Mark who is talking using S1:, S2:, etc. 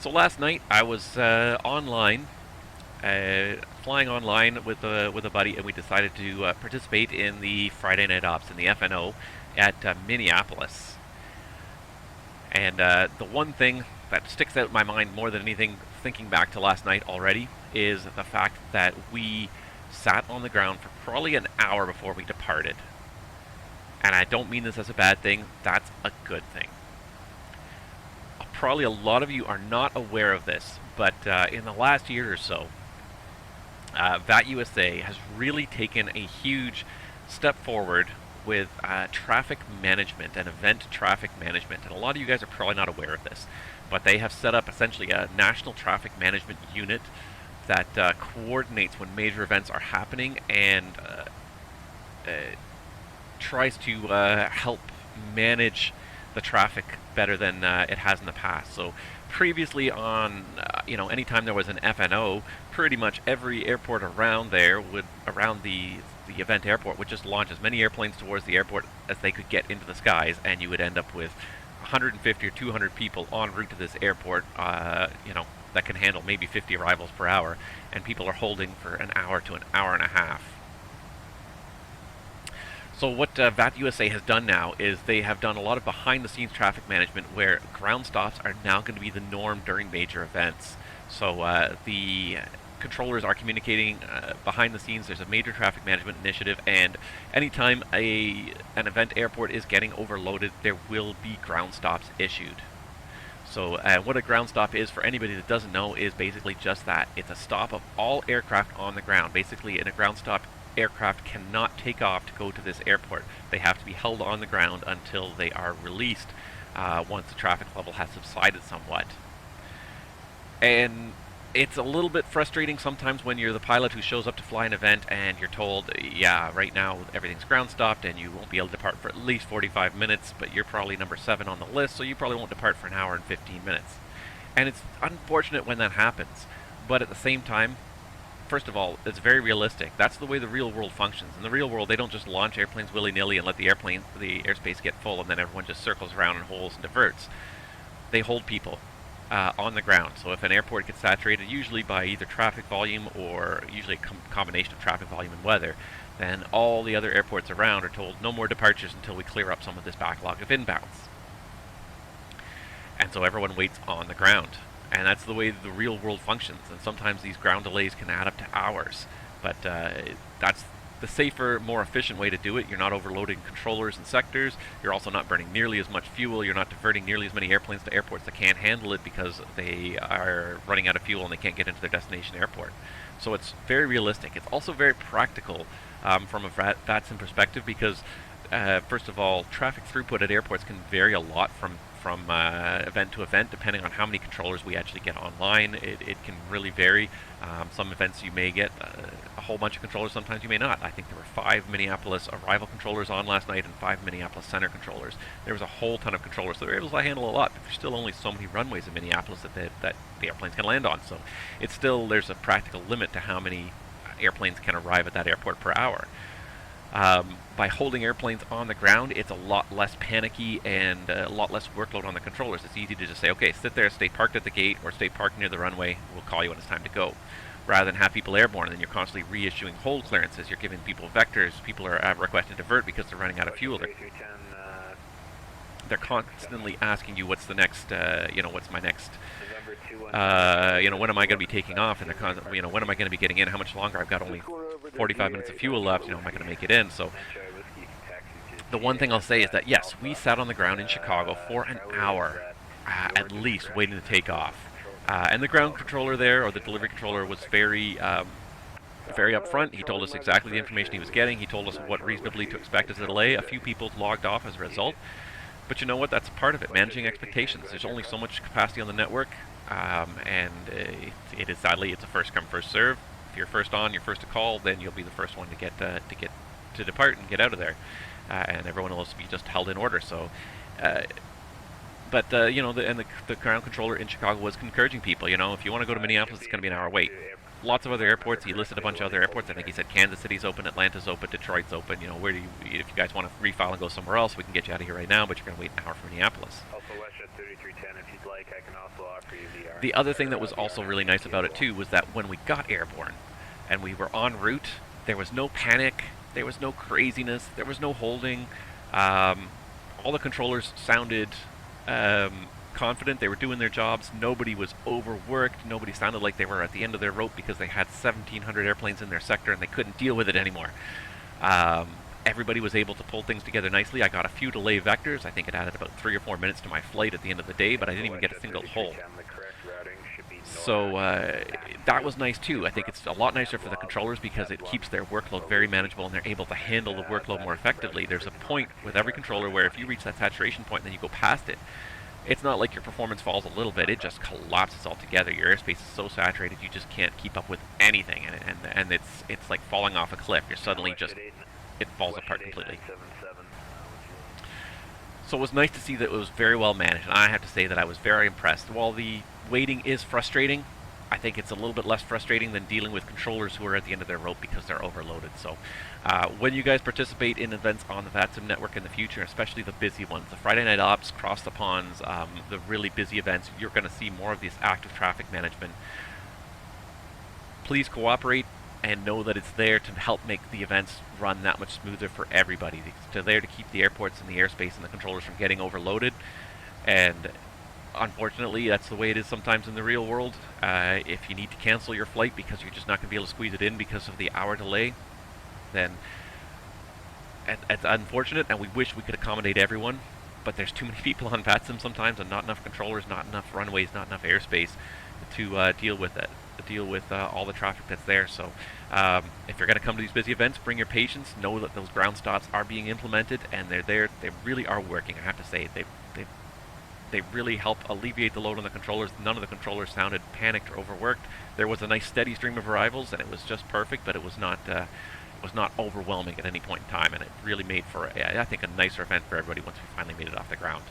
S1: So last night I was online, flying online with a buddy, and we decided to participate in the Friday Night Ops in the FNO at Minneapolis. And the one thing that sticks out in my mind more than anything, thinking back to last night already, is the fact that we sat on the ground for probably an hour before we departed. And I don't mean this as a bad thing, that's a good thing. Probably a lot of you are not aware of this, but in the last year or so, VATUSA has really taken a huge step forward with traffic management and event traffic management. And a lot of you guys are probably not aware of this, but they have set up essentially a national traffic management unit that coordinates when major events are happening and tries to help manage the traffic better than it has in the past. So previously on, anytime there was an FNO, pretty much every airport around there around the event airport would just launch as many airplanes towards the airport as they could get into the skies, and you would end up with 150 or 200 people en route to this airport, that can handle maybe 50 arrivals per hour, and people are holding for an hour to an hour and a half. So what VATUSA has done now is they have done a lot of behind-the-scenes traffic management where ground stops are now going to be the norm during major events. So the controllers are communicating behind the scenes. There's a major traffic management initiative, and anytime an event airport is getting overloaded, there will be ground stops issued. So what a ground stop is, for anybody that doesn't know, is basically just that. It's a stop of all aircraft on the ground. Basically, in a ground stop, aircraft cannot take off to go to this airport. They have to be held on the ground until they are released once the traffic level has subsided somewhat. And it's a little bit frustrating sometimes when you're the pilot who shows up to fly an event and you're told, yeah, right now everything's ground stopped and you won't be able to depart for at least 45 minutes, but you're probably number 7 on the list, so you probably won't depart for an hour and 15 minutes. And it's unfortunate when that happens, but at the same time, first of all, it's very realistic. That's the way the real world functions. In the real world, they don't just launch airplanes willy-nilly and let the airspace get full and then everyone just circles around in holes and diverts. They hold people on the ground. So if an airport gets saturated, usually by either traffic volume or usually a combination of traffic volume and weather, then all the other airports around are told no more departures until we clear up some of this backlog of inbounds. And so everyone waits on the ground. And that's the way the real world functions. And sometimes these ground delays can add up to hours. But that's the safer, more efficient way to do it. You're not overloading controllers and sectors. You're also not burning nearly as much fuel. You're not diverting nearly as many airplanes to airports that can't handle it because they are running out of fuel and they can't get into their destination airport. So it's very realistic. It's also very practical from a VATSIM perspective because, first of all, traffic throughput at airports can vary a lot from event to event, depending on how many controllers we actually get online. It can really vary. Some events you may get a whole bunch of controllers, sometimes you may not. I think there were 5 Minneapolis arrival controllers on last night and 5 Minneapolis center controllers. There was a whole ton of controllers, so they're able to handle a lot, but there's still only so many runways in Minneapolis that the airplanes can land on. So it's still, there's a practical limit to how many airplanes can arrive at that airport per hour. By holding airplanes on the ground, it's a lot less panicky and a lot less workload on the controllers. It's easy to just say, okay, sit there, stay parked at the gate, or stay parked near the runway, we'll call you when it's time to go. Rather than have people airborne, and then you're constantly reissuing hold clearances, you're giving people vectors, people are requested to divert because they're running out of fuel. They're constantly asking you what's the next, what's my next, when am I going to be taking off, and they're constantly, when am I going to be getting in, how much longer, I've got only 45 minutes of fuel left, am I going to make it in? So the one thing I'll say is that yes, we sat on the ground in Chicago for an hour at least waiting to take off. And the ground controller there, or the delivery controller, was very upfront. He told us exactly the information he was getting. He told us what reasonably to expect as a delay. A few people logged off as a result. But you know what? That's part of it, managing expectations. There's only so much capacity on the network, and it is sadly, it's a first come, first serve. If you're first on, you're first to call, then you'll be the first one to depart and get out of there. And everyone else will be just held in order. So, the ground controller in Chicago was encouraging people. If you want to go to Minneapolis, it's going to be an hour wait. lots of other airports. He listed a bunch of other airports. I think he said Kansas City's open, Atlanta's open, Detroit's open. You know, where do you, if you guys want to refile and go somewhere else, we can get you out of here right now, but you're going to wait an hour for Minneapolis.
S2: Also, WestJet 3310, if you'd like, I can also offer you VR.
S1: The other thing that was also really nice about it too was that when we got airborne and we were en route, there was no panic, there was no craziness, there was no holding. All the controllers sounded confident. They were doing their jobs. Nobody was overworked. Nobody sounded like they were at the end of their rope because they had 1,700 airplanes in their sector and they couldn't deal with it anymore. Everybody was able to pull things together nicely. I got a few delay vectors. I think it added about 3 or 4 minutes to my flight at the end of the day, but I didn't even get a single hold. So that was nice too. I think it's a lot nicer for the controllers because it keeps their workload very manageable and they're able to handle the workload more effectively. There's a point with every controller where if you reach that saturation point and then you go past it, it's not like your performance falls a little bit, it just collapses altogether. Your airspace is so saturated you just can't keep up with anything, and it's like falling off a cliff. You're suddenly just, it falls apart completely. So it was nice to see that it was very well managed, and I have to say that I was very impressed. While the waiting is frustrating, I think it's a little bit less frustrating than dealing with controllers who are at the end of their rope because they're overloaded. So when you guys participate in events on the VATSIM network in the future, especially the busy ones, the Friday Night Ops, Cross the Ponds, the really busy events, you're going to see more of this active traffic management. Please cooperate and know that it's there to help make the events run that much smoother for everybody. It's there to keep the airports and the airspace and the controllers from getting overloaded. And unfortunately, that's the way it is sometimes in the real world. If you need to cancel your flight because you're just not going to be able to squeeze it in because of the hour delay, then it's unfortunate, and we wish we could accommodate everyone, but there's too many people on VATSIM sometimes, and not enough controllers, not enough runways, not enough airspace to deal with it, all the traffic that's there. So if you're going to come to these busy events, bring your patience. Know that those ground stops are being implemented, and they're there. They really are working. I have to say, they really help alleviate the load on the controllers. None of the controllers sounded panicked or overworked. There was a nice steady stream of arrivals, and it was just perfect, but it was not overwhelming at any point in time, and it really made for, I think, a nicer event for everybody once we finally made it off the ground.